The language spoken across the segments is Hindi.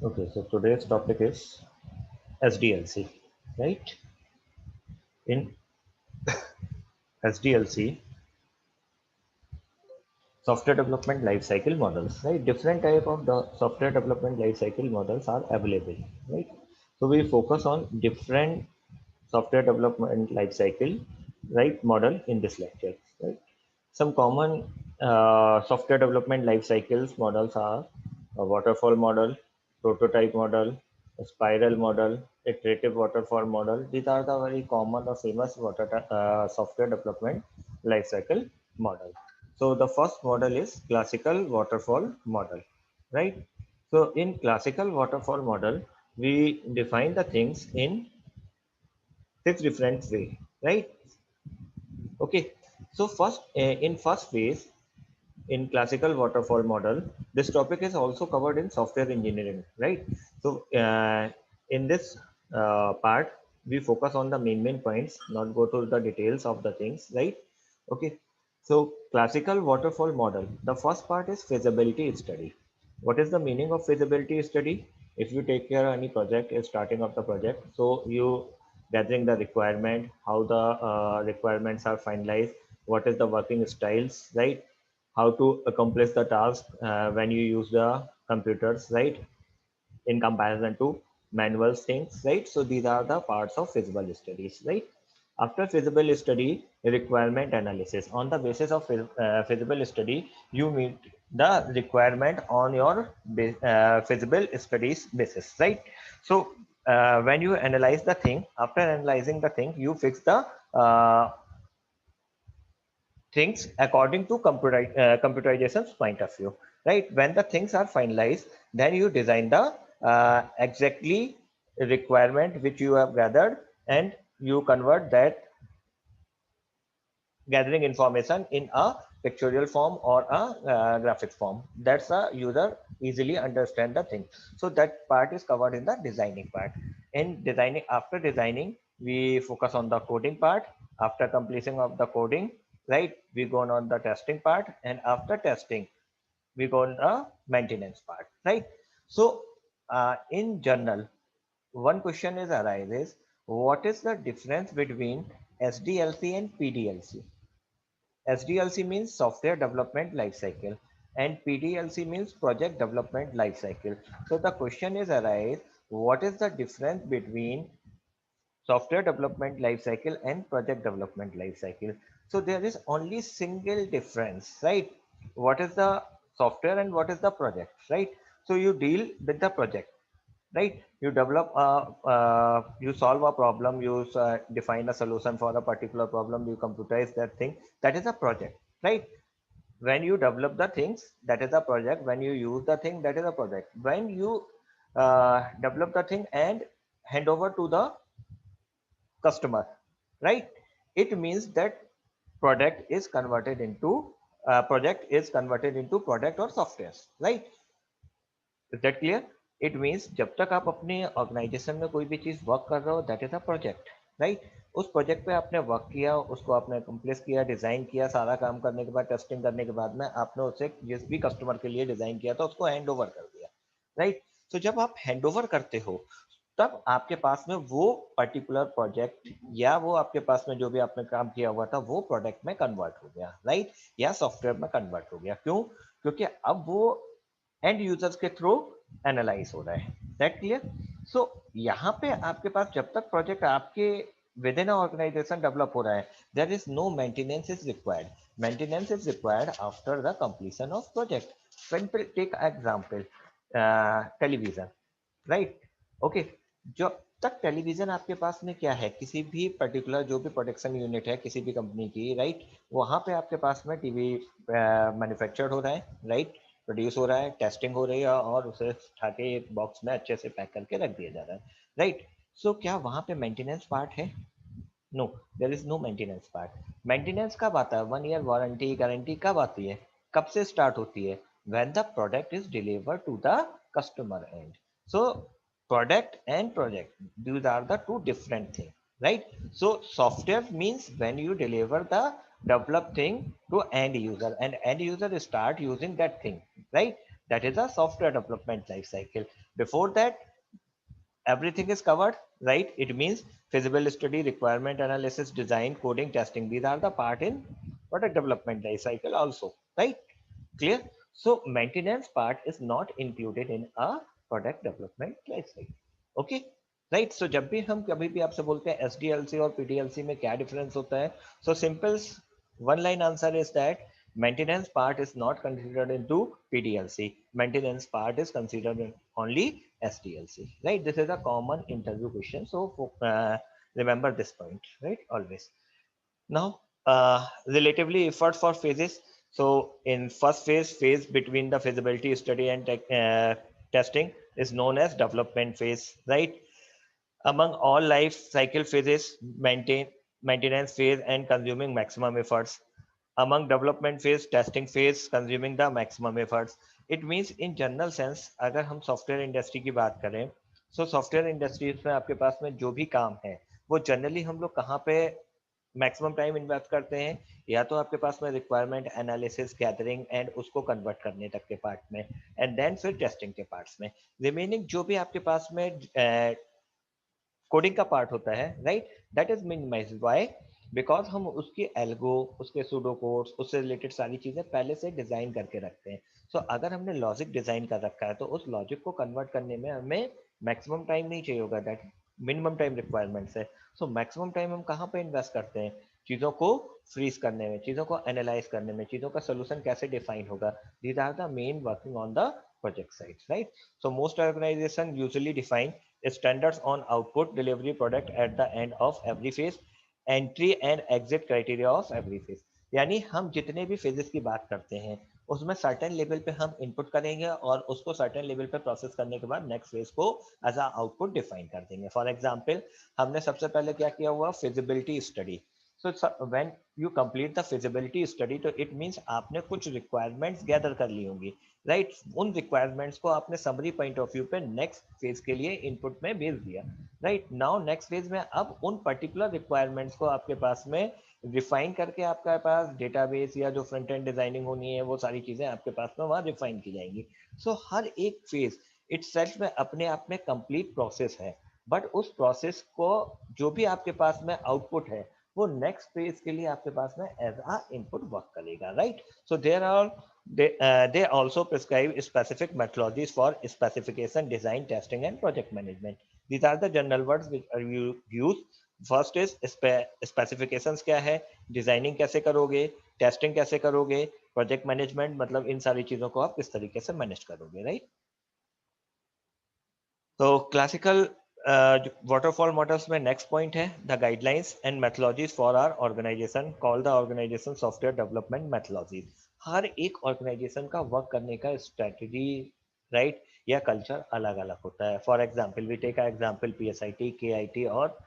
Okay, so today's topic is SDLC, right? In SDLC, software development lifecycle models, right? Different type of the software development lifecycle models are available, right? So we focus on different software development lifecycle, right, model in this lecture, right? Some common software development life cycles models are a waterfall model, prototype model, a spiral model, iterative waterfall model. These are the very common or famous software development life cycle model. So the first model is classical waterfall model, right? So in classical waterfall model, we define the things in six different ways, right? Okay. So first, in first phase, in classical waterfall model, this topic is also covered in software engineering, right? So in this part, we focus on the main points, not go to the details of the things, right? Okay. So classical waterfall model, the first part is feasibility study. What is the meaning of feasibility study? If you take care of any project, is starting of the project, so you gathering the requirement, how the requirements are finalized, what is the working styles, right? How to accomplish the task when you use the computers, right, in comparison to manual things, right? So these are the parts of feasible studies, right? After feasible study, requirement analysis. On the basis of feasible study, you meet the requirement on your feasible studies basis, right? So when you analyze the thing, after analyzing the thing, you fix the things according to computerization's point of view, right? When the things are finalized, then you design the exactly requirement which you have gathered, and you convert that gathering information in a pictorial form or a graphic form. That's a user easily understand the thing. So that part is covered in the designing part. In designing, after designing, we focus on the coding part. After completion of the coding, right, we go on the testing part, and after testing, we go on the maintenance part, right? So in general, one question is arises: what is the difference between SDLC and PDLC? SDLC means software development lifecycle and PDLC means project development lifecycle. So the question is arise, what is the difference between software development lifecycle and project development lifecycle? So there is only single difference, right? What is the software and what is the project, right? So you deal with the project, right? You develop you solve a problem, you define a solution for a particular problem, you computerize that thing, that is a project, right? When you develop the things, that is a project. When you use the thing, that is a project. When you develop the thing and hand over to the customer, right, it means that project is converted into product or software, right? Is that clear? It means जब तक आप अपने ऑर्गेनाइजेशन में कोई भी चीज वर्क कर रहे हो, that is a project, right? उस प्रोजेक्ट पे आपने वर्क किया, उसको आपने कंप्लीट किया, डिजाइन किया, सारा काम करने के बाद, टेस्टिंग करने के बाद में आपने उसे जिस भी कस्टमर के लिए डिजाइन किया था उसको हैंड ओवर कर दिया, राइट? तो जब आप हैंड ओवर करते हो, तब आपके पास में वो पर्टिकुलर प्रोजेक्ट या वो आपके पास में जो भी आपने काम किया हुआ था वो प्रोडक्ट में कन्वर्ट हो गया, राइट? या सॉफ्टवेयर में कन्वर्ट हो गया। क्यों? क्योंकि अब वो एंड यूजर्स के थ्रू एनालाइज हो रहा है। That clear? सो यहाँ पे आपके पास जब तक प्रोजेक्ट आपके विद इन ऑर्गेनाइजेशन डेवलप हो रहा है, there is no maintenance is required. Maintenance is required after the completion of project. When we take example television, right? Okay, जब तक टेलीविजन आपके पास में क्या है, किसी भी पर्टिकुलर जो भी प्रोडक्शन यूनिट है किसी भी कंपनी की, राइट, वहां पे आपके पास में टीवी मैन्युफैक्चर्ड हो रहा है, राइट, प्रोड्यूस हो रहा है, टेस्टिंग हो रही है और उसे उठा के एक बॉक्स में अच्छे से पैक करके रख दिया जा रहा है, राइट? सो क्या वहां पे मेंटेनेंस पार्ट है? No, there is no maintenance part. Maintenance कब आता है? 1 ईयर वारंटी गारंटी कब आती है, कब से स्टार्ट होती है? When the product is delivered to the customer end. So product and project, these are the two different things, right? So software means when you deliver the developed thing to end user and end user start using that thing, right? That is a software development life cycle. Before that, everything is covered, right? It means feasible study, requirement analysis, design, coding, testing. These are the part in product development life cycle also, right? Clear? So maintenance part is not included in a product development life cycle. Okay, right? So जब भी हम कभी भी आपसे बोलते हैं SDLC और PDLC में क्या difference होता है, so simple one line answer is that maintenance part is not considered into PDLC. Maintenance part is considered in only SDLC. Right? This is a common interview question. So remember this point, right? Always. Now, relatively effort for phases. So in first phase between the feasibility study and testing is known as development phase, right? Among all life cycle phases, maintenance phase and consuming maximum efforts. Among development phase, testing phase, consuming the maximum efforts. It means in general sense, अगर हम सॉफ्टवेयर इंडस्ट्री की बात करें, so सॉफ्टवेयर इंडस्ट्री में आपके पास में जो भी काम है, वो जनरली हम लोग कहाँ पे मैक्सिमम टाइम इन्वेस्ट करते हैं, या तो आपके पास में रिक्वायरमेंट एनालिसिस, गैदरिंग एंड उसको कन्वर्ट करने तक के पार्ट में, एंड देन फिर टेस्टिंग के पार्ट्स में। रिमेनिंग जो भी आपके पास में कोडिंग का पार्ट होता है, right, that is minimised why, because हम उसकी एल्गो, उसके सूडो कोड्स, उससे रिलेटेड सारी चीजें पहले से डिजाइन करके रखते हैं। सो अगर हमने लॉजिक डिजाइन कर रखा है तो उस लॉजिक को कन्वर्ट करने में हमें मैक्सिमम टाइम नहीं चाहिए होगा, दैट मिनिमम टाइम रिक्वायरमेंट्स है। सो मैक्सिमम टाइम हम कहाँ पे इन्वेस्ट करते हैं? चीजों को फ्रीज करने में, चीजों को एनालाइज करने में, चीजों का सोल्यूशन कैसे डिफाइन होगा। These are the main working on the project sites, right? So most organization usually define standards on output, delivery, product at the end of every phase, entry and exit criteria of every phase. यानी हम जितने भी phases की बात करते हैं उसमें सर्टेन लेवल पे हम इनपुट करेंगे और उसको सर्टेन लेवल पे प्रोसेस करने के बाद नेक्स्ट फेज को एज अ आउटपुट डिफाइन कर देंगे। फॉर एग्जांपल, हमने सबसे पहले क्या किया हुआ, feasibility study. So when you complete the feasibility study, तो इट मींस आपने कुछ रिक्वायरमेंट्स गैदर कर ली होंगी, राइट? उन रिक्वायरमेंट्स को आपने समरी पॉइंट ऑफ व्यू पे नेक्स्ट फेज के लिए इनपुट में भेज दिया, राइट? नाउ नेक्स्ट फेज में अब उन पर्टिकुलर रिक्वायरमेंट्स को आपके पास में रिफाइन करके आपके पास डेटाबेस या जो फ्रंट एंड डिजाइनिंग होनी है वो सारी चीजें आपके पास में वहां रिफाइन की जाएंगी। सो हर एक फेज इटसेल्फ में अपने आप में कंप्लीट प्रोसेस है, बट उस प्रोसेस को जो भी आपके पास में आउटपुट है वो नेक्स्ट फेज के लिए आपके पास में एज अ इनपुट वर्क करेगा, right? So there are they also prescribe specific methodologies for specification, design, testing, and project management. These are the general words which are used. First is specifications क्या है, डिजाइनिंग कैसे करोगे, टेस्टिंग कैसे करोगे, प्रोजेक्ट मैनेजमेंट, मतलब इन सारी चीजों को आप किस तरीके से मैनेज करोगे, राइट? तो क्लासिकल वाटरफॉल मॉडल्स में नेक्स्ट पॉइंट है the guidelines and methodologies for our organization, call the organisation software development methodologies. हर एक ऑर्गेनाइजेशन का वर्क करने का स्ट्रेटजी, राइट, या कल्चर अलग अलग होता है। For example we take example PSIT, KIT और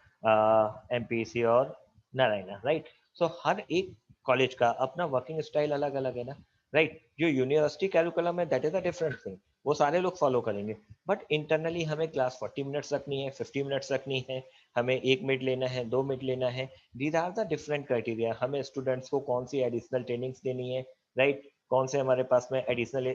MPC और नारायणा, राइट? सो हर एक कॉलेज का अपना वर्किंग स्टाइल अलग अलग है ना, राइट? जो यूनिवर्सिटी कैरिकुलम है that is a different thing, वो सारे लोग फॉलो करेंगे, बट इंटरनली हमें क्लास 40 मिनट्स रखनी है, 50 मिनट्स रखनी है, हमें 1 मिनट लेना है, 2 मिनट लेना है। These are the different criteria. हमें स्टूडेंट्स को कौन सी एडिशनल ट्रेनिंग्स देनी है, राइट? कौन से हमारे पास में एडिशनल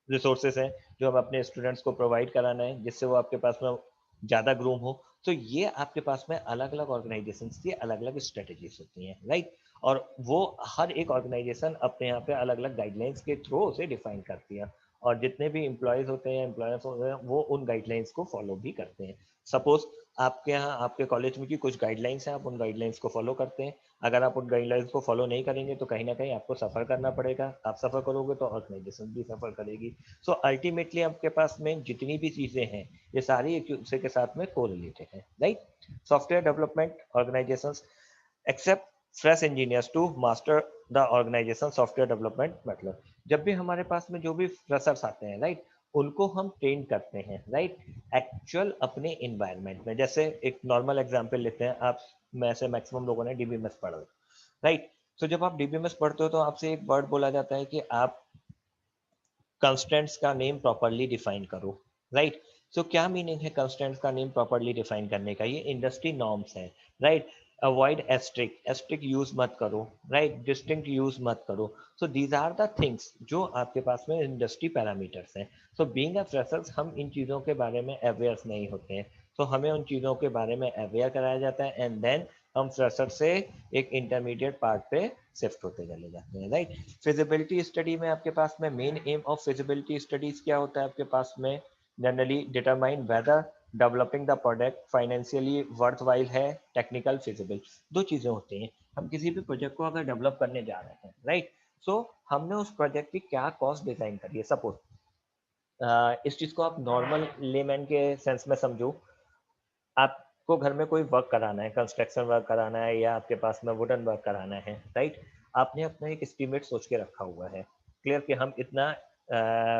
रिसोर्सेस हैं जो हम अपने स्टूडेंट्स को प्रोवाइड कराना है जिससे वो आपके पास में ज़्यादा ग्रूम हो। तो ये आपके पास में अलग अलग ऑर्गेनाइजेशन की अलग अलग स्ट्रेटेजीज होती हैं, राइट? और वो हर एक ऑर्गेनाइजेशन अपने यहाँ पे अलग अलग गाइडलाइंस के थ्रू उसे डिफाइन करती है, और जितने भी एम्प्लॉयज होते हैं, एम्प्लॉयर्स होते हैं, वो उन गाइडलाइंस को फॉलो भी करते हैं। सपोज आपके यहाँ आपके कॉलेज में की कुछ गाइडलाइंस हैं, आप उन गाइडलाइंस को फॉलो करते हैं। अगर आप उन गाइडलाइंस को फॉलो नहीं करेंगे तो कहीं ना कहीं आपको सफर करना पड़ेगा, आप सफर करोगे तो ऑर्गेनाइजेशन भी सफर करेगी। सो अल्टीमेटली आपके पास में जितनी भी चीजें हैं ये सारी एक दूसरे के साथ में कोरिलेटेड है, right? Software development organisations accept fresh engineers to master the organisation software development. मतलब जब भी हमारे पास में जो भी फ्रेशर्स आते हैं, राइट, उनको हम ट्रेन करते हैं, राइट, एक्चुअल अपने इन्वायरमेंट में। जैसे एक नॉर्मल एग्जांपल लेते हैं, आप में से मैक्सिमम लोगों ने DBMS पढ़ा, राइट? तो जब आप DBMS पढ़ते हो तो आपसे एक वर्ड बोला जाता है कि आप कंस्टेंट्स का नेम प्रॉपर्ली डिफाइन करो, राइट? सो क्या मीनिंग है कंस्टेंट्स का नेम प्रॉपर्ली डिफाइन करने का? ये इंडस्ट्री नॉर्म्स है, right? Avoid asterisk asterisk use मत करो, राइट, डिस्टिंक्ट यूज मत करो। So these are the things जो आपके पास में इंडस्ट्री पैरामीटर्स हैं। सो बीइंग अ फ्रेशर्स हम इन चीज़ों के बारे में अवेयर नहीं होते हैं। तो हमें उन चीज़ों के बारे में अवेयर कराया जाता है एंड देन हम फ्रेशर से एक इंटरमीडिएट पार्ट पे शिफ्ट होते चले जाते हैं, राइट। फिजिबिलिटी स्टडी में आपके पास में main M of feasibility studies क्या होता है आपके पास में, generally determine whether developing the product financially worth while है, टेक्निकल फिजिबल। दो चीजें होती हैं। हम किसी भी प्रोजेक्ट को अगर डेवलप करने जा रहे हैं, राइट, सो हमने उस प्रोजेक्ट की क्या कॉस्ट डिजाइन करी है। सपोज इस चीज को आप नॉर्मल लेमैन के सेंस में समझो। आपको घर में कोई वर्क कराना है, कंस्ट्रक्शन वर्क कराना है या आपके पास में वुडन वर्क कराना है, राइट। आपने अपना एक एस्टीमेट सोच के रखा हुआ है, क्लियर, कि हम इतना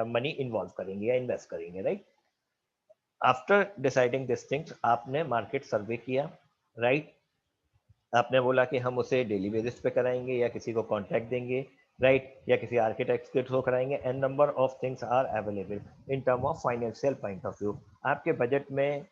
मनी इन्वॉल्व करेंगे या इन्वेस्ट करेंगे, right. After deciding this things आपने मार्केट सर्वे किया, राइट। आपने बोला कि हम उसे डेली बेसिस पे कराएंगे या किसी को कॉन्ट्रैक्ट देंगे, राइट, या किसी आर्किटेक्ट के थ्रू कराएंगे। And number of things are available in term of financial point of view. आपके बजट में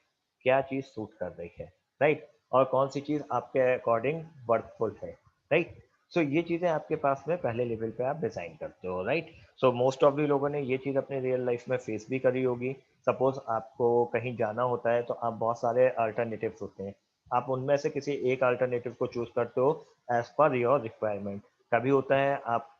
क्या चीज सूट कर रही है, राइट, और कौन सी चीज आपके अकॉर्डिंग वर्थफुल है, राइट। सो ये चीजें आपके पास में पहले लेवल पे आप डिजाइन करते हो, right. So most of the लोगों ने ये चीज अपने रियल लाइफ में फेस भी करी होगी। सपोज आपको कहीं जाना होता है तो आप बहुत सारे अल्टरनेटिव्स होते हैं, आप उनमें से किसी एक अल्टरनेटिव को चूज करते हो एज पर योर रिक्वायरमेंट। कभी होता है आप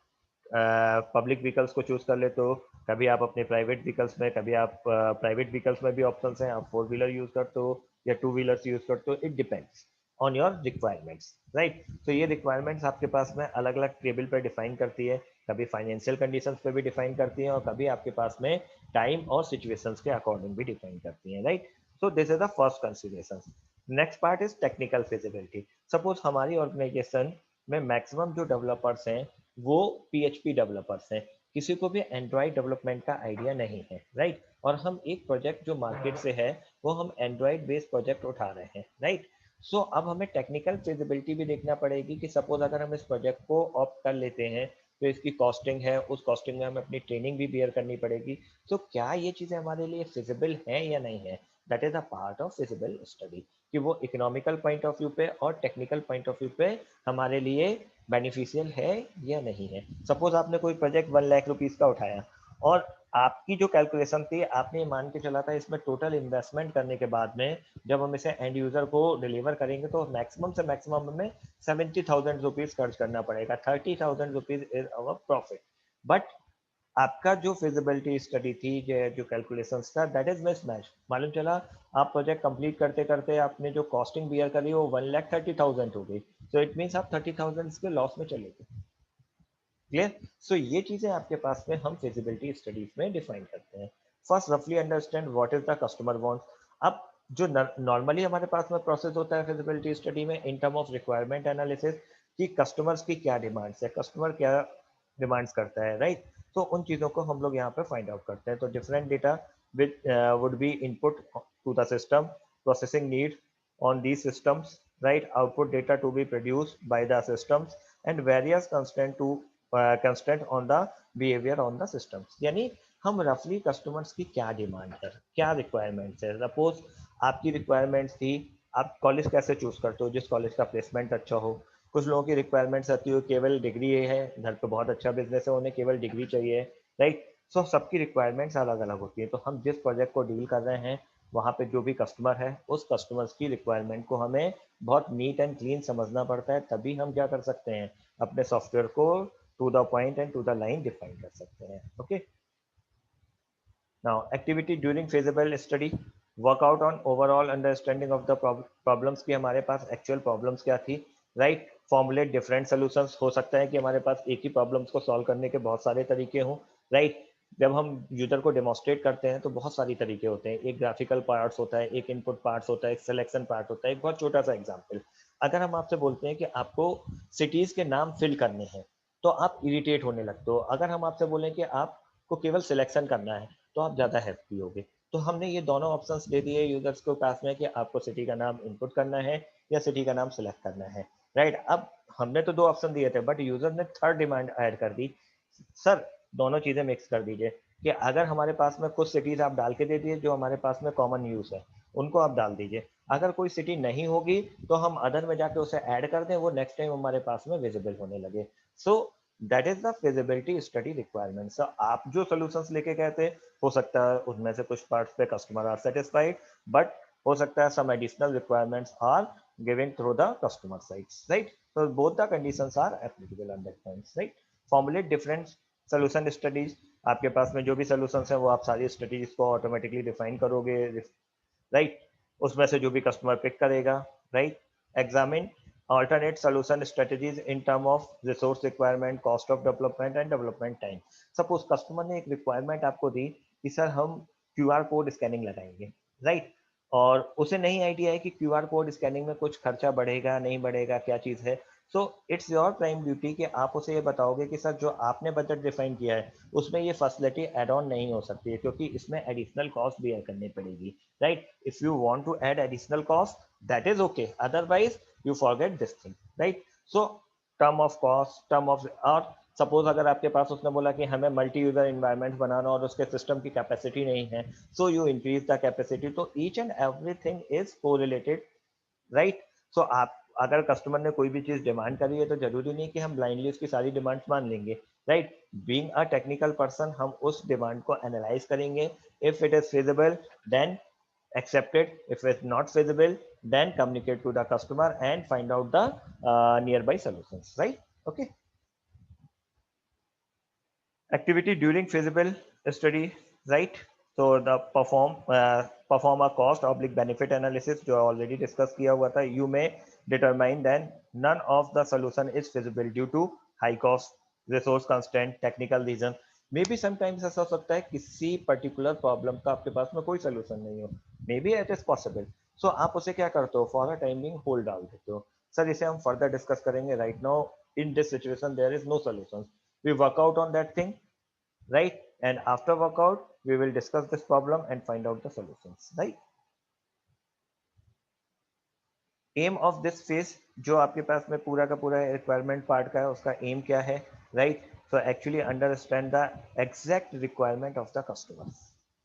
पब्लिक व्हीकल्स को चूज कर लेते हो, कभी आप अपने प्राइवेट व्हीकल्स में, कभी आप प्राइवेट व्हीकल्स में भी ऑप्शंस हैं, आप फोर व्हीलर यूज करते हो या टू व्हीलर्स यूज करते हो। It depends on your requirements, right. तो ये रिक्वायरमेंट्स आपके पास में अलग अलग टेबल पर डिफाइन करती है, कभी फाइनेंशियल कंडीशंस पे भी डिफाइन करती है और कभी आपके पास में टाइम और सिचुएशंस के अकॉर्डिंग भी डिफाइन करती है, right. So this is the first consideration. Next part is technical feasibility. Suppose हमारी ऑर्गेनाइजेशन में मैक्सिमम जो डेवलपर्स हैं वो पीएचपी डेवलपर्स हैं, किसी को भी एंड्रॉइड डेवलपमेंट का आइडिया नहीं है, राइट। और हम एक प्रोजेक्ट जो मार्केट से है वो हम एंड्रॉइड बेस्ड प्रोजेक्ट उठा रहे हैं, राइट। सो अब हमें टेक्निकल फिजिबिलिटी भी देखना पड़ेगी कि सपोज अगर हम इस प्रोजेक्ट को ऑप्ट कर लेते हैं तो इसकी कॉस्टिंग है, उस कॉस्टिंग में हमें अपनी ट्रेनिंग भी बियर करनी पड़ेगी। तो क्या ये चीजें हमारे लिए फिजिबल है या नहीं है, that is a part of feasible study, कि वो इकोनॉमिकल पॉइंट ऑफ व्यू पे और टेक्निकल पॉइंट ऑफ व्यू पे हमारे लिए बेनिफिशियल है या नहीं है। सपोज आपने कोई प्रोजेक्ट 1 लाख रुपीज का उठाया और आपकी जो कैलकुलेशन थी आपने मान के चला था इसमें टोटल इन्वेस्टमेंट करने के बाद में जब हम इसे एंड यूजर को डिलीवर करेंगे तो मैक्सिमम से मैक्सिमम हमें 70,000 रुपीज खर्च करना पड़ेगा, 30,000 rupees is our profit. But आपका जो फिजिबिलिटी स्टडी थी, जो कैलकुलेशंस था, दैट इज मिसमैच। मालूम चला आप प्रोजेक्ट कंप्लीट करते करते आपने जो कॉस्टिंग बियर करी वो 1,30,000 हो गई। सो इट मीन्स आप 30,000 के लॉस में चले गए, क्लियर। सो ये चीजें आपके पास में हम फिजिबिलिटी स्टडीज में डिफाइन करते हैं। फर्स्ट रफली understand what is the customer wants. अब जो नॉर्मली हमारे पास में प्रोसेस होता है फिजिबिलिटी स्टडी में इन टर्म ऑफ रिक्वायरमेंट एनालिसिस, कि कस्टमर्स की क्या डिमांड्स है, कस्टमर क्या डिमांड्स करता है, राइट। तो उन चीजों को हम लोग यहाँ पे फाइंड आउट करते हैं। तो different data which would be input to the system, processing need on these systems, right, output data to be produced by the systems and various constraint on the behavior on the systems। यानी हम रफली कस्टमर्स की क्या डिमांड है, क्या रिक्वायरमेंट्स है। सपोज आपकी रिक्वायरमेंट्स थी, आप कॉलेज कैसे चूज करते हो, जिस कॉलेज का प्लेसमेंट अच्छा हो। कुछ लोगों की रिक्वायरमेंट्स आती हो केवल डिग्री है, घर पे बहुत अच्छा बिजनेस है, उन्हें केवल डिग्री चाहिए, राइट। सो सबकी रिक्वायरमेंट्स अलग अलग होती है। तो हम जिस प्रोजेक्ट को डील कर रहे हैं वहाँ पे जो भी कस्टमर है उस कस्टमर्स की रिक्वायरमेंट को हमें बहुत नीट एंड क्लीन समझना पड़ता है, तभी हम क्या कर सकते हैं, अपने सॉफ्टवेयर को to the point and to the line define कर सकते हैं। Okay, now activity during feasible study, work out on overall understanding of the problems की हमारे पास एक्चुअल प्रॉब्लम्स क्या थी, राइट। फॉर्मुलेट डिफरेंट सोल्यूशंस, हो सकता है कि हमारे पास एक ही प्रॉब्लम्स को सॉल्व करने के बहुत सारे तरीके हों, राइट। जब हम यूजर को डेमोस्ट्रेट करते हैं तो बहुत सारी तरीके होते हैं, एक ग्राफिकल पार्ट्स होता है, एक इनपुट पार्ट्स होता है, एक सिलेक्शन पार्ट होता है। एक बहुत छोटा सा एग्जांपल, अगर हम आपसे बोलते हैं कि आपको सिटीज के नाम फिल करने हैं तो आप इरिटेट होने लगते हो। अगर हम आपसे बोलें कि आपको केवल सिलेक्शन करना है तो आप ज़्यादा हैप्पी होगे। तो हमने ये दोनों ऑप्शंस दे दिए यूजर्स को पास में कि आपको सिटी का नाम इनपुट करना है या सिटी का नाम सिलेक्ट करना है, राइट। अब हमने तो दो ऑप्शन दिए थे बट यूजर ने थर्ड डिमांड ऐड कर दी, सर दोनों चीजें मिक्स कर दीजिए। कि अगर हमारे पास में कुछ सिटीज आप डाल के दे दिए जो हमारे पास में कॉमन यूज है, उनको आप डाल दीजिए। अगर कोई सिटी नहीं होगी तो हम अदर में जाके उसे ऐड कर दें, वो नेक्स्ट टाइम हमारे पास में विजिबल होने लगे। So that is the feasibility study requirement. So आप जो सोल्यूशंस लेके गए थे, हो सकता है उनमें से कुछ पार्ट्स पे कस्टमर आर सेटिस्फाइड, बट हो सकता है some additional requirements are given through the customer sides, right? So both the conditions are applicable on that points, right? Formulate different solution studies। आपके पास में जो भी solutions है वो आप सारी स्ट्रेटेजीज को ऑटोमेटिकली डिफाइन करोगे, राइट? उसमें से जो भी कस्टमर पिक करेगा, right? Examine alternate solution strategies in term of resource requirement, cost of development and development time। Suppose customer ने एक रिक्वायरमेंट आपको दी कि सर हम क्यूआर कोड स्कैनिंग लगाएंगे, राइट? और उसे नहीं आइडिया है कि क्यूआर कोड स्कैनिंग में कुछ खर्चा बढ़ेगा नहीं बढ़ेगा, क्या चीज़ है। So it's your prime duty कि आप उसे ये बताओगे कि सर जो आपने बजट डिफाइन किया है उसमें ये फैसिलिटी एड ऑन नहीं हो सकती है, क्योंकि इसमें एडिशनल कॉस्ट भी करनी पड़ेगी, right? If you want to add additional cost that is okay, otherwise you forget this thing, right? So term of cost, term of, और सपोज अगर आपके पास उसने बोला कि हमें मल्टी यूजर इन्वायरमेंट बनाना और उसके सिस्टम की कैपेसिटी नहीं है, so you increase the capacity. तो each and everything is correlated, right? So आप अगर कस्टमर ने कोई भी चीज डिमांड करी है तो जरूरी नहीं कि हम ब्लाइंडली उसकी सारी डिमांड्स मान लेंगे, right? Being a technical person हम उस डिमांड को एनालाइज करेंगे। If it is feasible then accept it, if it's not feasible then communicate to the customer and find out the nearby solutions, right? Okay. Activity during feasible study, right? So the perform a cost oblique benefit analysis जो already discuss किया हुआ था। You may determine then none of the solution is feasible due to high cost, resource constraint, technical reason। May be sometimes ऐसा हो सकता है किसी पर्टिकुलर प्रॉब्लम का आपके पास में कोई सोल्यूशन नहीं हो, maybe it is possible. So आप उसे क्या करते हो, फॉर अ टाइमिंग होल्ड डाल देते हो। सर इसे हम फर्दर डिस्कस करेंगे, right now in this situation there is no solution, we work out on that thing, right? And after workout we will discuss this problem and find out the solutions, right? Aim of this phase जो आपके पास में पूरा का पूरा रिक्वायरमेंट पार्ट का है उसका एम क्या है, right? So actually understand the exact requirement of the customer,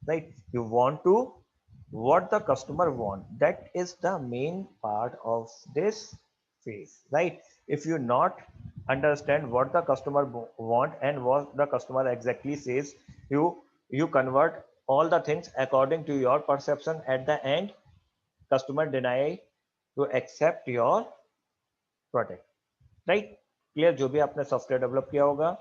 right? You want to what the customer want, that is the main part of this phase, right? If you not understand what the customer want and what the customer exactly says, you you convert all the things according to your perception, at the end customer deny to accept your product, right? Clear? जो भी आपने सॉफ्टवेयर डेवलप किया होगा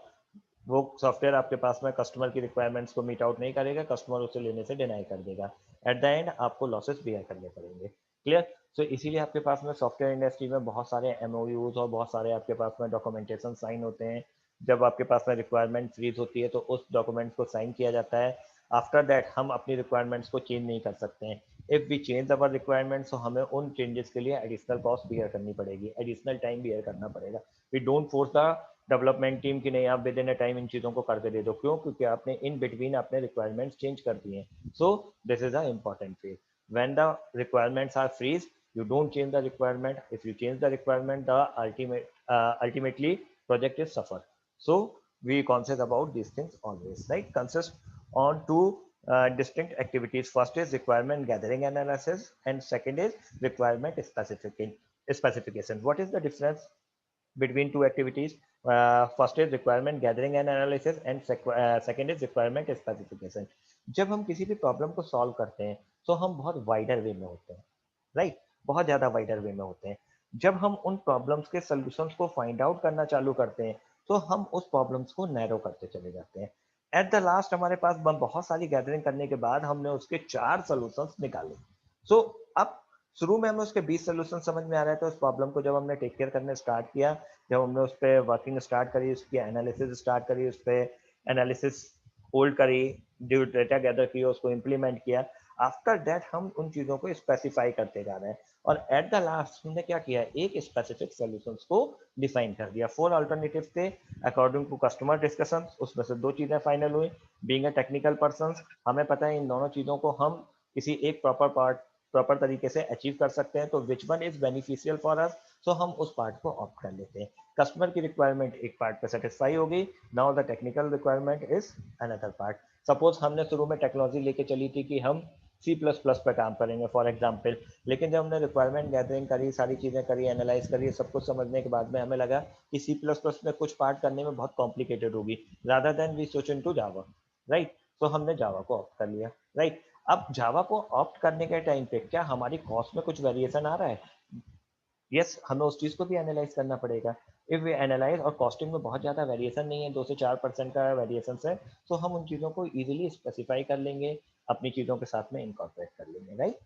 वो सॉफ्टवेयर आपके पास में कस्टमर की रिक्वायरमेंट्स को मीट आउट नहीं करेगा, कस्टमर उसे लेने से डिनाई कर देगा, एट द एंड आपको लॉसेस बियर करने पड़ेंगे। क्लियर? सो इसीलिए आपके पास में सॉफ्टवेयर इंडस्ट्री में बहुत सारे एमओयूज और बहुत सारे आपके पास में डॉक्यूमेंटेशन साइन होते हैं। जब आपके पास में रिक्वायरमेंट फ्रीज होती है तो उस डॉक्यूमेंट्स को साइन किया जाता है। आफ्टर दैट हम अपनी रिक्वायरमेंट्स को चेंज नहीं कर सकते हैं। If we change our requirements तो हमें उन चेंजेस के लिए एडिशनल कॉस्ट बियर करनी पड़ेगी, एडिशनल टाइम बियर करना पड़ेगा। We don't force the development team की नहीं आप with in a time in चीज़ों को करके दे दो, क्यों? क्योंकि आपने इन बिटवीन अपने रिक्वायरमेंट्स चेंज कर दिए हैं। So this is a important phase. When the requirements are freeze you don't change the requirement. If you change the requirement the ultimately project is suffer. So we conscious about these things always, right? Consist on two distinct activities. First is requirement gathering analysis and second is requirement specification. What is the difference between two activities? First is requirement gathering and analysis and second is requirement specification। जब हम किसी भी प्रॉब्लम को सॉल्व करते हैं तो हम बहुत वाइडर वे में होते हैं, राइट? बहुत ज्यादा वाइडर वे में होते हैं। जब हम उन प्रॉब्लम्स के सॉल्यूशंस को फाइंड आउट करना चालू करते हैं तो हम उस प्रॉब्लम्स को नैरो करते चले जाते हैं। एट द लास्ट हमारे पास बहुत सारी गैदरिंग करने के बाद हमने उसके 4 सॉल्यूशंस निकाले। सो अब शुरू में हमें उसके 20 सोल्यूशन समझ में आ रहे थे। उस प्रॉब्लम को जब हमने टेक केयर करने स्टार्ट किया, जब हमने उस पर वर्किंग स्टार्ट करी, उसकी एनालिसिस स्टार्ट करी, उस पर एनालिसिस होल्ड करी, जो डेटा गैदर किया उसको इम्प्लीमेंट किया, आफ्टर दैट हम उन चीज़ों को स्पेसिफाई करते जा रहे हैं और एट द लास्ट हमने क्या किया, एक स्पेसिफिक सोल्यूशंस को डिफाइन कर दिया। 4 अल्टरनेटिव थे अकॉर्डिंग टू कस्टमर डिस्कशन, उसमें से 2 चीज़ें फाइनल हुई। बीइंग अ टेक्निकल पर्सन हमें पता है इन दोनों चीज़ों को हम किसी एक प्रॉपर तरीके से अचीव कर सकते हैं, तो which one is beneficial for us, so हम उस पार्ट को ऑप्ट कर लेते हैं। कस्टमर की रिक्वायरमेंट एक पार्ट पे सेटिस्फाई हो गई, now the technical requirement is another part. Suppose हमने शुरू में टेक्नोलॉजी लेके चली थी कि हम C++ पे काम करेंगे फॉर एग्जांपल। लेकिन जब हमने रिक्वायरमेंट गैदरिंग करी, सारी चीज़ें करी, एनालाइज करी, सब कुछ समझने के बाद में हमें लगा कि C++ में कुछ पार्ट करने में बहुत कॉम्प्लिकेटेड होगी, rather than we switch into Java, right. तो हमने जावा को ऑप्ट कर लिया, राइट। अब जावा को ऑप्ट करने के टाइम पे क्या हमारी कॉस्ट में कुछ वेरिएशन आ रहा है? यस, हमें उस चीज़ को भी एनालाइज करना पड़ेगा। इफ वी एनालाइज और कॉस्टिंग में बहुत ज़्यादा वेरिएशन नहीं है, 2 से 4% का वेरिएशन है, तो हम उन चीज़ों को इजीली स्पेसिफाई कर लेंगे, अपनी चीज़ों के साथ में इनकॉर्पोरेट कर लेंगे, right.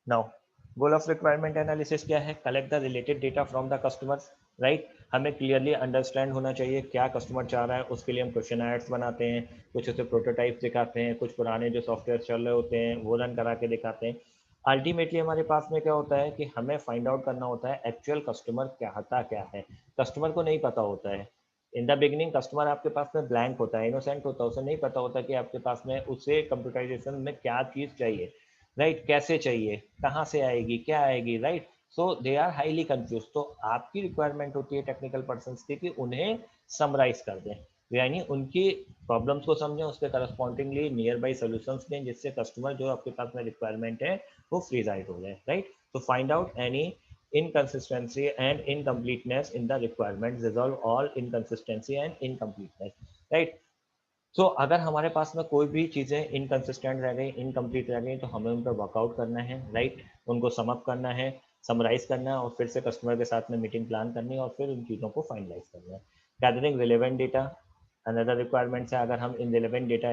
Now goal of requirement analysis क्या है? Collect the related data from the customers, right. हमें क्लियरली अंडरस्टैंड होना चाहिए क्या कस्टमर चाह रहा है, उसके लिए हम क्वेश्चनर्स बनाते हैं, कुछ उसे प्रोटोटाइप दिखाते हैं, कुछ पुराने जो सॉफ्टवेयर चल रहे होते हैं वो रन करा के दिखाते हैं। अल्टीमेटली हमारे पास में क्या होता है कि हमें फाइंड आउट करना होता है एक्चुअल कस्टमर चाहता क्या है। कस्टमर को नहीं पता होता है। इन द बिगिनिंग कस्टमर आपके पास में ब्लैंक होता है, इनोसेंट होता है, उसे नहीं पता होता कि आपके पास में उसे कंप्यूटराइजेशन में क्या चीज़ चाहिए, राइट, कैसे चाहिए, कहाँ से आएगी, क्या आएगी, right. So they are highly confuse. तो आपकी रिक्वायरमेंट होती है टेक्निकल पर्सन की कि उन्हें समराइज कर दें, यानी उनकी प्रॉब्लम्स को समझें, उसके करस्पॉन्डिंगली नियर बाई सोल्यूशंस दें, जिससे कस्टमर जो आपके पास में रिक्वायरमेंट है वो फ्रीज आउट हो जाए, राइट। तो find out any inconsistency and incompleteness in the requirement, resolve all inconsistency and incompleteness, right। सो अगर हमारे पास में कोई भी चीज़ें इनकंसिस्टेंट रह गई, इनकम्प्लीट रह गई, तो हमें उन पर वर्कआउट करना है, राइट। उनको सम अप करना है, समराइज करना है, और फिर से कस्टमर के साथ में मीटिंग प्लान करनी है, और फिर उन चीज़ों को फाइनलाइज करना है। Gathering relevant data another requirements है। अगर हम इन रिलेवेंट डेटा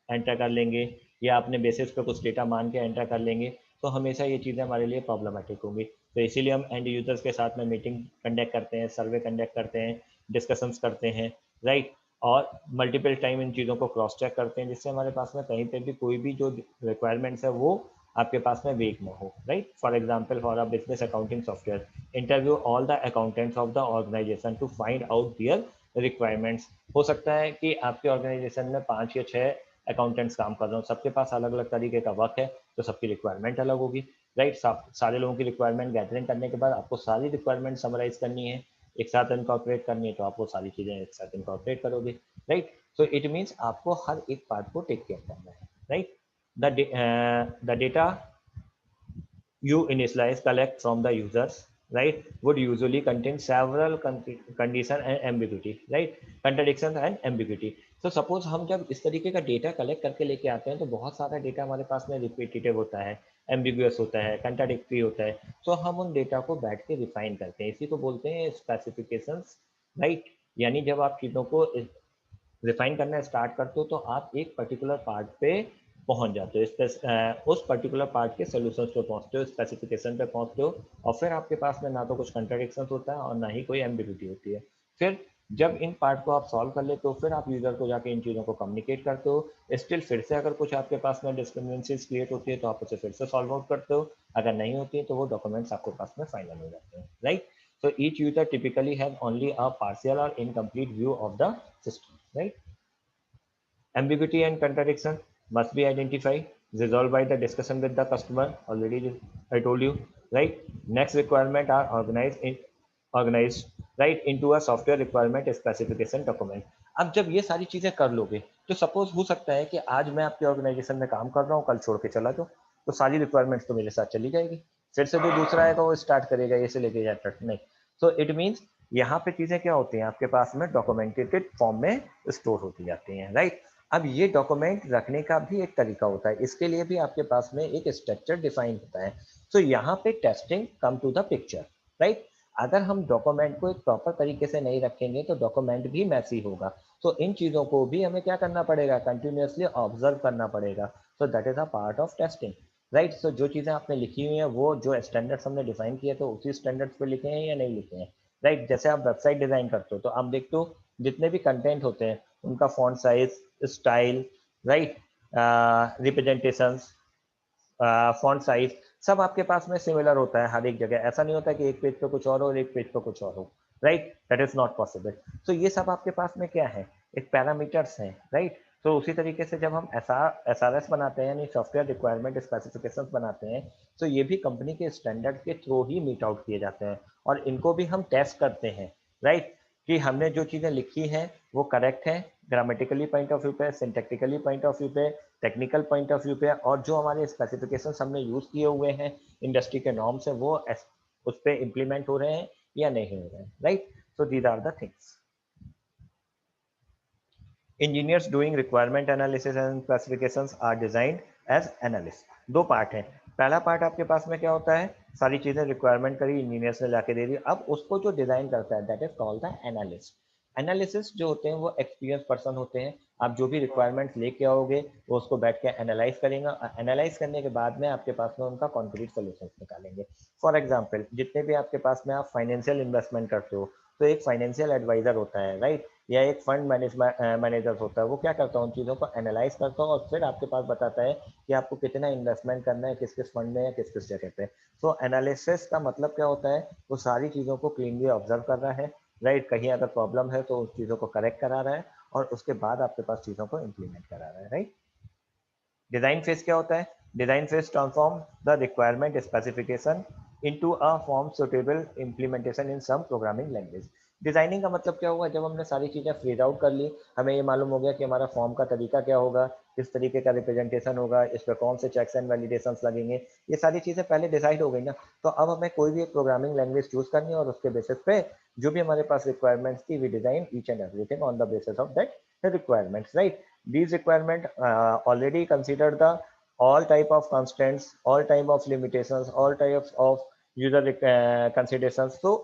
एंटर कर लेंगे या अपने बेसिस पे कुछ डेटा मान के एंटर कर लेंगे, तो हमेशा ये चीज़ें हमारे लिए प्रॉब्लमेटिक होंगी। तो इसीलिए हम एंड यूजर्स के साथ में मीटिंग कंडक्ट करते हैं, सर्वे कंडक्ट करते हैं, डिस्कशंस करते हैं, राइट। और मल्टीपल टाइम इन चीज़ों को क्रॉस चेक करते हैं, जिससे हमारे पास में कहीं पे भी कोई भी जो रिक्वायरमेंट्स है वो आपके पास में वीक ना हो, right. For example for a business accounting software, interview all the accountants of the organization to find out their requirements. हो सकता है कि आपके ऑर्गेनाइजेशन में 5 या 6 अकाउंटेंट्स काम कर रहे हो, सबके पास अलग अलग तरीके का वर्क है, तो सबकी रिक्वायरमेंट अलग होगी, राइट। सारे लोगों की रिक्वायरमेंट गैदरिंग करने के बाद आपको सारी रिक्वायरमेंट समराइज करनी है, एक साथ इनकॉर्पोरेट करनी है, तो आप वो सारी चीज़ें एक साथ इनकॉर्पोरेट करोगे, राइट। सो इट मीन्स आपको हर एक पार्ट को टेक केयर करना है, right. The data you initialize collect from the users, right, would usually contain several condition and ambiguity, right, contradiction and ambiguity। तो सपोज हम जब इस तरीके का डेटा कलेक्ट करके लेके आते हैं, तो बहुत सारा डेटा हमारे पास में रिपीटेटिव होता है, एम्बिगुअस होता है, कंट्राडिक्टरी होता है। तो हम उन डेटा को बैठ के रिफाइन करते हैं, इसी को बोलते हैं स्पेसिफिकेशंस, राइट। यानी जब आप चीज़ों को रिफाइन करना स्टार्ट करते हो, तो आप एक पर्टिकुलर पार्ट पे पहुंच जाते हो, उस पर्टिकुलर पार्ट के सोल्यूशंस पे पहुंचते हो, स्पेसिफिकेशन पे पहुंचते हो, और फिर आपके पास में ना तो कुछ कंट्राडिक्शन होता है और ना ही कोई एम्बिग्यूटी होती है। फिर जब इन पार्ट को आप सॉल्व कर लेते हो, फिर आप यूजर को जाके इन चीज़ों को कम्युनिकेट करते हो। स्टिल फिर से अगर कुछ आपके पास में डिस्क्रिमिनेंसीज क्रिएट होती है, तो आप उसे फिर से सॉल्व आउट करते हो। अगर नहीं होती है, तो वो डॉक्यूमेंट्स आपके पास में फाइनल हो जाते हैं, right. So each user typically has only a partial or incomplete view of the system, right? Ambiguity and contradiction must be identified, resolved by the discussion with the customer. Already I told you, right? Next requirement are organized right into a software requirement specification document. अब जब ये सारी चीजें कर लोगे, तो सपोज हो सकता है कि आज मैं आपके ऑर्गेनाइजेशन में काम कर रहा हूँ, कल छोड़ के चला जाऊँ, तो सारी रिक्वायरमेंट्स तो मेरे साथ चली जाएगी। फिर से जो दूसरा आएगा वो स्टार्ट करेगा ये से लेके जाए नहीं। सो इट मीन्स यहाँ पे चीजें क्या होती हैं, आपके पास में डॉक्यूमेंटेड फॉर्म में स्टोर होती जाती हैं, राइट। अब ये डॉक्यूमेंट रखने का भी एक तरीका होता है, इसके लिए भी आपके पास में एक स्ट्रक्चर डिफाइन होता है। तो यहाँ पे testing come to the picture, right. अगर हम डॉक्यूमेंट को एक प्रॉपर तरीके से नहीं रखेंगे, तो डॉक्यूमेंट भी मैसी होगा। तो इन चीज़ों को भी हमें क्या करना पड़ेगा, कंटिन्यूसली ऑब्जर्व करना पड़ेगा। So that is a part of testing, right. So जो चीज़ें आपने लिखी हुई हैं, वो जो स्टैंडर्ड्स हमने डिफाइन किए, तो उसी स्टैंडर्ड्स पे लिखे हैं या नहीं लिखे हैं, राइट। जैसे आप वेबसाइट डिजाइन करते हो, तो आप देखते हो जितने भी कंटेंट होते हैं, उनका font size, style, right, representations, font size, सब आपके पास में सिमिलर होता है हर एक जगह। ऐसा नहीं होता कि एक पेज पे कुछ और हो और एक पेज पे कुछ और हो, right. That is not possible. तो ये सब आपके पास में क्या है, एक पैरामीटर्स हैं, राइट। तो उसी तरीके से जब हम SRS बनाते हैं, यानी सॉफ्टवेयर रिक्वायरमेंट स्पेसिफिकेशंस बनाते हैं, तो ये भी कंपनी के स्टैंडर्ड के थ्रू ही मीट आउट किए जाते हैं, और इनको भी हम टेस्ट करते हैं, राइट, कि हमने जो चीज़ें लिखी हैं वो करेक्ट है ग्रामेटिकली पॉइंट ऑफ व्यू पे, सिंटैक्टिकली पॉइंट ऑफ व्यू पे, टेक्निकल पॉइंट ऑफ व्यू पे, और जो हमारे स्पेसिफिकेशंस हमने यूज किए हुए हैं इंडस्ट्री के नॉर्म्स है वो उस पे इम्प्लीमेंट हो रहे हैं या नहीं हो रहे हैं, right. So these are the things. Engineers doing requirement analysis and specifications are designed as analyst. दो पार्ट है। पहला पार्ट आपके पास में क्या होता है, सारी चीजें रिक्वायरमेंट करी इंजीनियर्स ने लाके दे दी, अब उसको जो डिजाइन करता है that is called the analyst. Analysis जो होते हैं वो एक्सपीरियंस पर्सन होते हैं। आप जो भी रिक्वायरमेंट्स लेके आओगे वो उसको बैठ के एनालाइज करेंगे, एनालाइज करने के बाद में आपके पास में उनका कॉन्क्रीट सोल्यूशन निकालेंगे। फॉर एग्जाम्पल, जितने भी आपके पास में आप फाइनेंशियल इन्वेस्टमेंट करते हो तो एक फाइनेंशियल एडवाइजर होता है, राइट, या एक फंड मैनेजर होता है, वो क्या करता है उन चीज़ों को एनालाइज करता है और फिर आपके पास बताता है कि आपको कितना इन्वेस्टमेंट करना है, किस किस फंड में या किस किस जगह पे। तो एनालिसिस का मतलब क्या होता है, वो सारी चीज़ों को क्लीनली ऑब्जर्व कर रहा है, राइट, कहीं अगर प्रॉब्लम है तो उस चीज़ों को करेक्ट करा रहा है और उसके बाद आपके पास चीज़ों को इम्प्लीमेंट करा रहा है, राइट। डिजाइन फेज क्या होता है, design phase transform the requirement specification into a form suitable implementation in some programming language. Designing का मतलब क्या हुआ, जब हमने सारी चीजें फ्रीज आउट कर ली, हमें ये मालूम हो गया कि हमारा फॉर्म का तरीका क्या होगा, किस तरीके का रिप्रेजेंटेशन होगा, इस पर कौन से चेक्स एंड वैलिडेशंस लगेंगे, ये सारी चीजें पहले डिसाइड हो गई ना। तो अब हमें कोई भी एक प्रोग्रामिंग लैंग्वेज चूज करनी है और उसके बेसिस पे जो भी हमारे पास रिक्वायरमेंट्स थी we design each and everything on the basis of that requirements, right? These requirement already consider the all type of constraints, all type of limitations, all types of user considerations। तो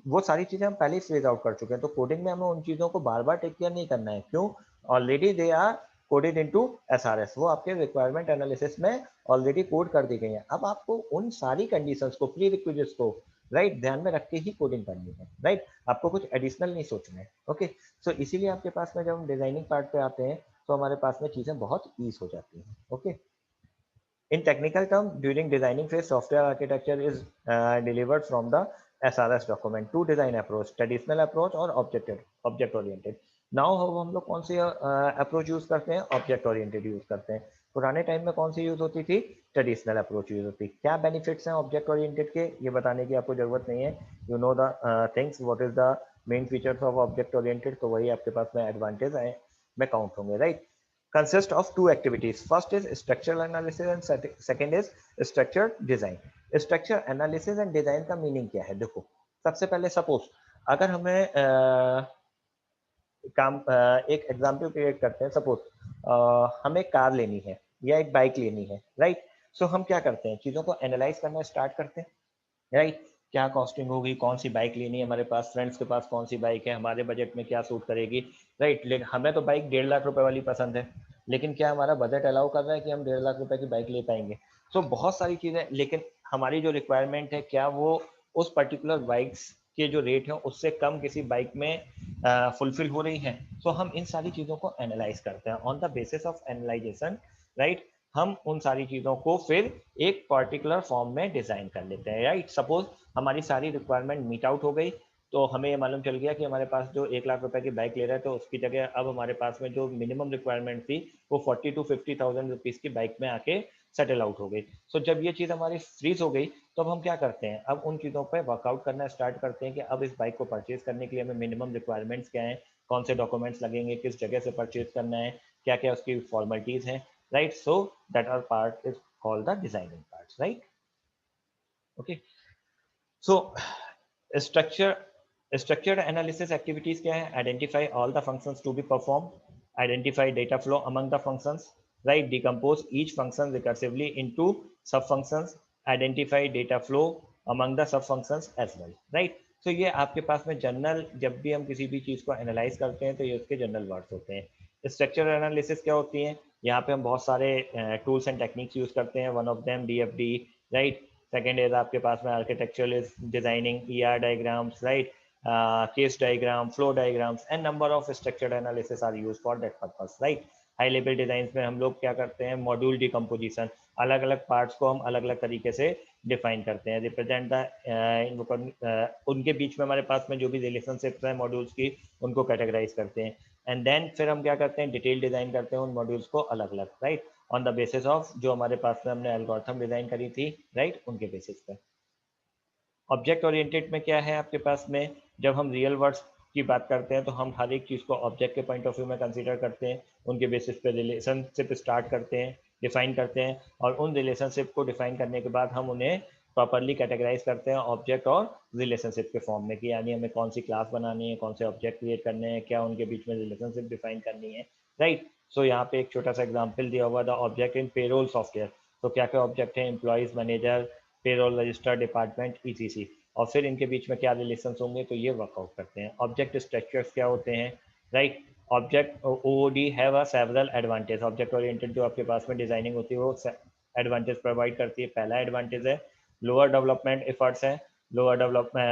वो सारी चीजें हम पहले ही फेज आउट कर चुके हैं, तो कोडिंग में हमें उन चीजों को बार बार टेक केयर नहीं करना है। क्यों? Already they are coded into SRS, वो आपके रिक्वायरमेंट एनालिसिस में ऑलरेडी कोड कर दी गई है। अब आपको उन सारी कंडीशंस को, प्री रिक्विजिट्स को, राइट, ध्यान में रख के ही कोडिंग करनी है, राइट, आपको कुछ एडिशनल नहीं सोचना है। ओके, सो इसीलिए आपके पास में जब हम डिजाइनिंग पार्ट पे आते हैं तो हमारे पास में चीजें बहुत ईज हो जाती हैं। Okay, in technical term, during designing phase, software architecture is delivered from the SRS document to design approach, traditional approach और object oriented। Now हम लोग कौन सी अप्रोच यूज करते हैं? ऑब्जेक्ट ओरिएंटेड यूज करते हैं। पुराने टाइम में कौन सी यूज होती थी? ट्रेडिशनल अप्रोच यूज होती। क्या बेनिफिट्स हैं ऑब्जेक्ट ओरिएंटेड के, ये बताने की आपको जरूरत नहीं है। You know the things, what is the main features of object oriented, तो वही आपके पास में एडवांटेज है में काउंट होंगे, right. Consist of two activities. First is structural analysis and second is structure design. Structure analysis and design का मीनिंग क्या है? देखो, सबसे पहले सपोज अगर हमें एक एग्जाम्पल क्रिएट करते हैं। सपोज हमें कार लेनी है या एक बाइक लेनी है, राइट। सो हम क्या करते हैं, चीज़ों को एनालाइज करना स्टार्ट करते हैं, राइट। क्या कॉस्टिंग होगी, कौन सी बाइक लेनी है, हमारे पास फ्रेंड्स के पास कौन सी बाइक है, हमारे बजट में क्या सूट करेगी, राइट। लेकिन हमें तो बाइक 1.5 लाख रुपए वाली पसंद है, लेकिन क्या हमारा बजट अलाउ कर रहा है कि हम 1.5 लाख रुपए की बाइक ले पाएंगे? तो बहुत सारी चीजें, लेकिन हमारी जो रिक्वायरमेंट है क्या वो उस पर्टिकुलर बाइक्स के जो रेट है उससे कम किसी बाइक में फुलफिल हो रही है? तो हम इन सारी चीजों को एनालाइज करते हैं। On the basis of analysation, right, हम उन सारी चीजों को फिर एक पर्टिकुलर फॉर्म में डिजाइन कर लेते हैं, राइट। सपोज हमारी सारी रिक्वायरमेंट मीट आउट हो गई, तो हमें ये मालूम चल गया कि हमारे पास जो 1 लाख रुपए की बाइक ले रहा है, तो उसकी जगह अब हमारे पास में जो मिनिमम रिक्वायरमेंट थी वो 40 to 50,000 रुपीज की बाइक में आके सेटल आउट हो गई। सो जब ये चीज हमारी फ्रीज हो गई तो अब हम क्या करते हैं, अब उन चीजों पर वर्कआउट करना स्टार्ट करते हैं कि अब इस बाइक को परचेज करने के लिए हमें मिनिमम रिक्वायरमेंट्स क्या है, कौन से डॉक्यूमेंट्स लगेंगे, किस जगह से परचेज करना है, क्या क्या उसकी फॉर्मेलिटीज हैं, right? So that our part is called the designing parts, right? Okay, so structure structured analysis activities क्या है? Identify all the functions to be performed, identify data flow among the functions, right, decompose each function recursively into sub functions, identify data flow among the sub functions as well, right? So ये आपके पास में जनरल, जब भी हम किसी भी चीज को एनालाइज करते हैं तो ये उसके जनरल वर्ड्स होते हैं। स्ट्रक्चर एनालिसिस क्या होती है? यहाँ पे हम बहुत सारे टूल्स एंड टेक्निक्स यूज करते हैं। One of them DFD, right. Second is आपके पास में architectural is designing, ER diagrams, right, case diagram, flow diagrams, and number of structured analysis are used for that purpose, right? High level design में हम लोग क्या करते हैं, मॉड्यूल डिकम्पोजिशन, अलग अलग पार्ट्स को हम अलग अलग तरीके से डिफाइन करते हैं, रिप्रेजेंट द उनके बीच में हमारे पास में जो भी रिलेशनशिप है मॉड्यूल्स की, उनको कैटेगराइज करते हैं। एंड देन फिर हम क्या करते हैं, डिटेल डिजाइन करते हैं उन मॉड्यूल्स को अलग अलग, right, on the basis of जो हमारे पास में हमने एल्गोरिथम डिजाइन करी थी, राइट, उनके बेसिस पे। ऑब्जेक्ट ओरिएंटेड में क्या है आपके पास में, जब हम रियल वर्ड्स की बात करते हैं तो हम हर एक चीज़ को ऑब्जेक्ट के पॉइंट ऑफ व्यू में कंसीडर करते हैं, उनके बेसिस पे रिलेशनशिप स्टार्ट करते हैं, डिफाइन करते हैं, और उन रिलेशनशिप को डिफाइन करने के बाद हम उन्हें प्रॉपरली कैटेगराइज करते हैं ऑब्जेक्ट और रिलेशनशिप के फॉर्म में, कि यानी हमें कौन सी क्लास बनानी है, कौन से ऑब्जेक्ट क्रिएट करने हैं, क्या उनके बीच में रिलेशनशिप डिफाइन करनी है, राइट। सो यहाँ पे एक छोटा सा एग्जाम्पल दिया हुआ, the object in payroll software. तो क्या क्या ऑब्जेक्ट है, employees, manager, payroll register, department, etc, और फिर इनके बीच में क्या रिलेशन होंगे, तो ये वर्कआउट करते हैं। ऑब्जेक्ट स्ट्रक्चर्स क्या होते हैं, right. Object ओओडी have a several advantage. Object oriented जो आपके पास में डिजाइनिंग होती है वो एडवांटेज प्रोवाइड करती है। पहला एडवांटेज है लोअर डेवलपमेंट एफर्ट्स है, लोअर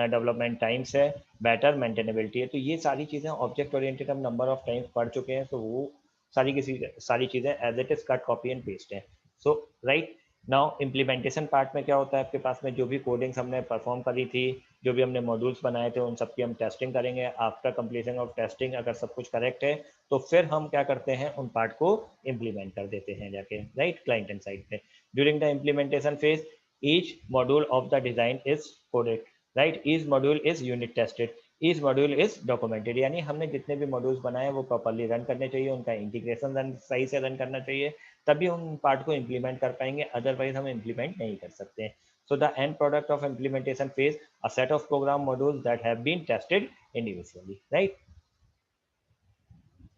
डेवलपमेंट टाइम्स है, बेटर मेंटेनेबिलिटी है। तो ये सारी चीज़ें ऑब्जेक्ट ओरिएंटेड हम नंबर ऑफ टाइम्स पढ़ चुके हैं, तो वो सारी चीज़ें as it is cut copy and paste है। So right now implementation part में क्या होता है आपके पास में, जो भी कोडिंग्स हमने परफॉर्म करी थी, जो भी हमने मॉड्यूल्स बनाए थे, उन सब की हम टेस्टिंग करेंगे। आफ्टर कंप्लीशन ऑफ टेस्टिंग अगर सब कुछ करेक्ट है तो फिर हम क्या करते हैं, उन पार्ट को इम्प्लीमेंट कर देते हैं जाके, राइट, क्लाइंट एंड साइड पे। During the implementation phase each module of the design is coded, right, each module is unit tested, each module is documented। यानी हमने जितने भी मॉड्यूल्स बनाए वो प्रॉपरली रन करने चाहिए, उनका इंटीग्रेशन रन सही से रन करना चाहिए, तभी हम पार्ट को इम्प्लीमेंट कर पाएंगे, अदरवाइज हम इम्प्लीमेंट नहीं कर सकते। So the end product of implementation phase a set of program modules that have been tested individually, right.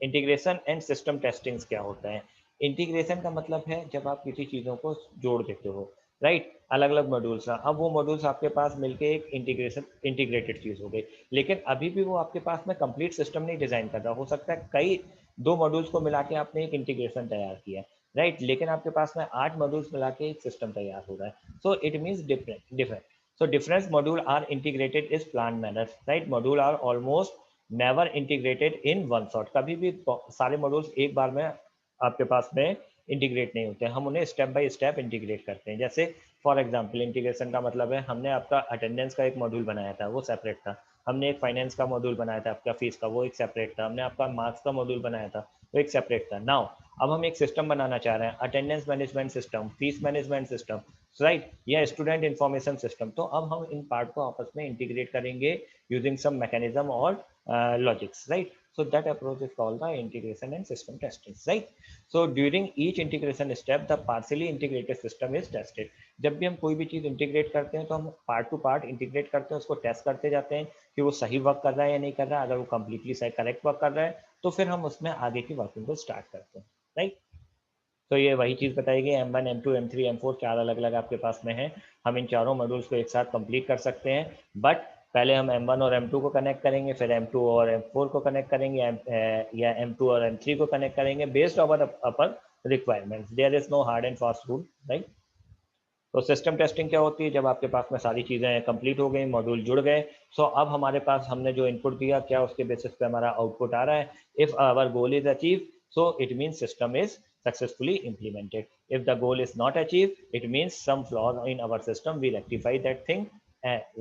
Integration and system testing क्या होता है, इंटीग्रेशन का मतलब है जब आप किसी चीज़ों को जोड़ देते हो, राइट, अलग अलग मॉड्यूल्स हैं, अब वो मॉड्यूल्स आपके पास मिलके एक इंटीग्रेटेड चीज़ हो गई, लेकिन अभी भी वो आपके पास में कंप्लीट सिस्टम नहीं डिजाइन कर रहा, हो सकता है कई दो मॉड्यूल्स को मिला के आपने एक इंटीग्रेशन तैयार किया, राइट, लेकिन आपके पास में 8 मॉड्यूल्स मिला के एक सिस्टम तैयार हो रहा है। So it means different. So different module are integrated is planned manner, right? Module are almost never integrated in one shot। कभी भी सारे मॉड्यूल्स एक बार में आपके पास में इंटीग्रेट नहीं होते, हम उन्हें स्टेप बाय स्टेप इंटीग्रेट करते हैं। जैसे फॉर एग्जांपल इंटीग्रेशन का मतलब है, हमने आपका अटेंडेंस का एक मॉड्यूल बनाया था, वो सेपरेट था। हमने एक फाइनेंस का मॉड्यूल बनाया था आपका फीस का, वो एक सेपरेट था। हमने आपका मार्क्स का मॉड्यूल बनाया था, वो एक सेपरेट था। नाउ अब हम एक सिस्टम बनाना चाह रहे हैं, attendance management system, fees management system, right, या स्टूडेंट इंफॉर्मेशन सिस्टम। तो अब हम इन पार्ट को आपस में इंटीग्रेट करेंगे यूजिंग सम मैकेनिज्म और logics, right? So that approach is called the integration and system testing, right? So during each integration step the partially integrated system is tested। जब भी हम कोई भी चीज इंटीग्रेट करते हैं तो हम पार्ट टू पार्ट इंटीग्रेट करते हैं, उसको टेस्ट करते जाते हैं कि वो सही वर्क कर रहा है या नहीं कर रहा है। अगर वो कम्प्लीटली सही करेक्ट वर्क कर रहा है तो फिर हम उसमें आगे की वर्किंग को स्टार्ट करते हैं, राइट। तो ये वही चीज़ बताई गई, M1 M2 M3 M4 चार अलग अलग आपके पास में है। हम इन चारों मॉड्यूल्स को एक साथ कंप्लीट कर सकते हैं, बट पहले हम M1 और M2 को कनेक्ट करेंगे, फिर M2 और M4 को कनेक्ट करेंगे, या M2 और M3 को कनेक्ट करेंगे बेस्ड ऑन अपन requirements. There is no hard and fast rule, right. तो सिस्टम टेस्टिंग क्या होती है, जब आपके पास में सारी चीज़ें कंप्लीट हो गई, मॉड्यूल जुड़ गए, सो अब हमारे पास हमने जो इनपुट दिया, क्या उसके बेसिस पे हमारा आउटपुट आ रहा है। If our goal is achieve, so it means system is successfully implemented। if the goal is not achieved it means some flaws in our system, we rectify that thing,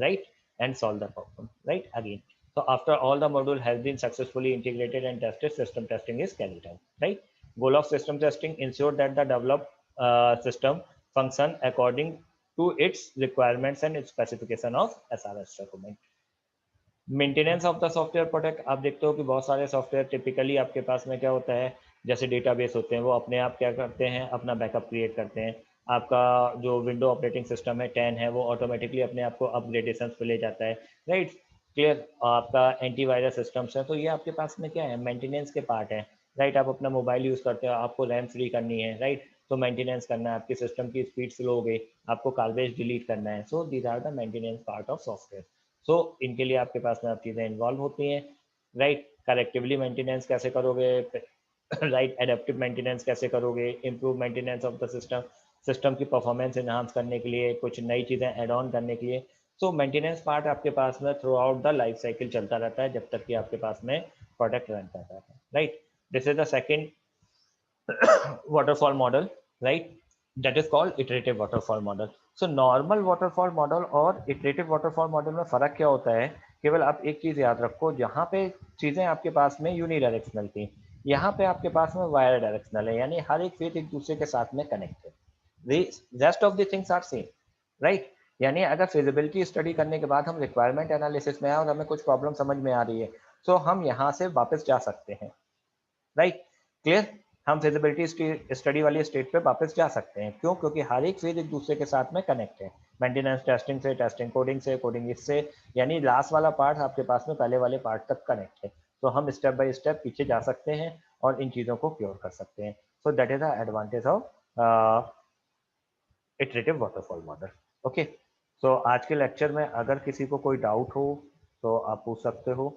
right, and solve the problem, right, again। so after all the module has been successfully integrated and tested, system testing is carried out, right। goal of system testing ensure that the developed system function according to its requirements and specification of SRS document। Maintenance of the software product, आप देखते हो कि बहुत सारे सॉफ्टवेयर टिपिकली आपके पास में क्या होता है, जैसे डेटाबेस होते हैं, वो अपने आप क्या करते हैं, अपना बैकअप क्रिएट करते हैं। आपका जो विंडो ऑपरेटिंग सिस्टम है 10 है, वो ऑटोमेटिकली अपने आप को अपग्रेडेशन पे ले जाता है, राइट, क्लियर। आपका एंटीवायरस सिस्टम्स है, तो ये आपके पास में क्या है, मेंटेनेंस के पार्ट है, राइट। आप अपना मोबाइल यूज़ करते हो, आपको रैम फ्री करनी है, राइट, तो मेंटेनेंस करना है, आपके सिस्टम की स्पीड स्लो हो गई, आपको कार्बेज डिलीट करना है। So these are the maintenance part of software. So इनके लिए आपके पास में आप चीज़ें इन्वॉल्व होती हैं, राइट। करेक्टिवली मेंटेनेंस कैसे करोगे, राइट, एडेप्टिव मेंटेनेंस कैसे करोगे, improve maintenance of the system, system की परफॉर्मेंस इन्हांस करने के लिए, कुछ नई चीज़ें ऐड ऑन करने के लिए। सो मेंटेनेंस पार्ट आपके पास में through out the life cycle चलता रहता है, जब तक कि आपके पास में प्रोडक्ट रन करता है, right. This is the second waterfall model, right, that is called iterative waterfall model। so normal waterfall model और iterative waterfall model में फर्क क्या होता है, केवल आप एक चीज याद रखो, जहाँ पे चीजें आपके पास में यूनिडायरेक्शनल थी, यहाँ पे आपके पास में वायर डायरेक्शनल है, यानी हर एक फेज एक दूसरे के साथ में कनेक्ट है, rest of the things are same, right. यानी अगर फिजिबिलिटी स्टडी करने के बाद हम रिक्वायरमेंट एनालिसिस में आए और हमें कुछ प्रॉब्लम समझ में आ रही है, सो हम यहाँ से वापस जा सकते हैं, राइट, क्लियर। हम फिजिबिलिटी स्टडी वाली स्टेट पे वापस जा सकते हैं, क्यों? क्योंकि हर एक फेज एक दूसरे के साथ में कनेक्ट है, मेंटेनेंस टेस्टिंग से, टेस्टिंग कोडिंग से, कोडिंग इससे, यानी लास्ट वाला पार्ट आपके पास में पहले वाले पार्ट तक कनेक्ट है। तो हम स्टेप बाय स्टेप पीछे जा सकते हैं और इन चीज़ों को क्योर कर सकते हैं। So that is the advantage of iterative waterfall model. Okay, so आज के लेक्चर में अगर किसी को कोई डाउट हो तो आप पूछ सकते हो।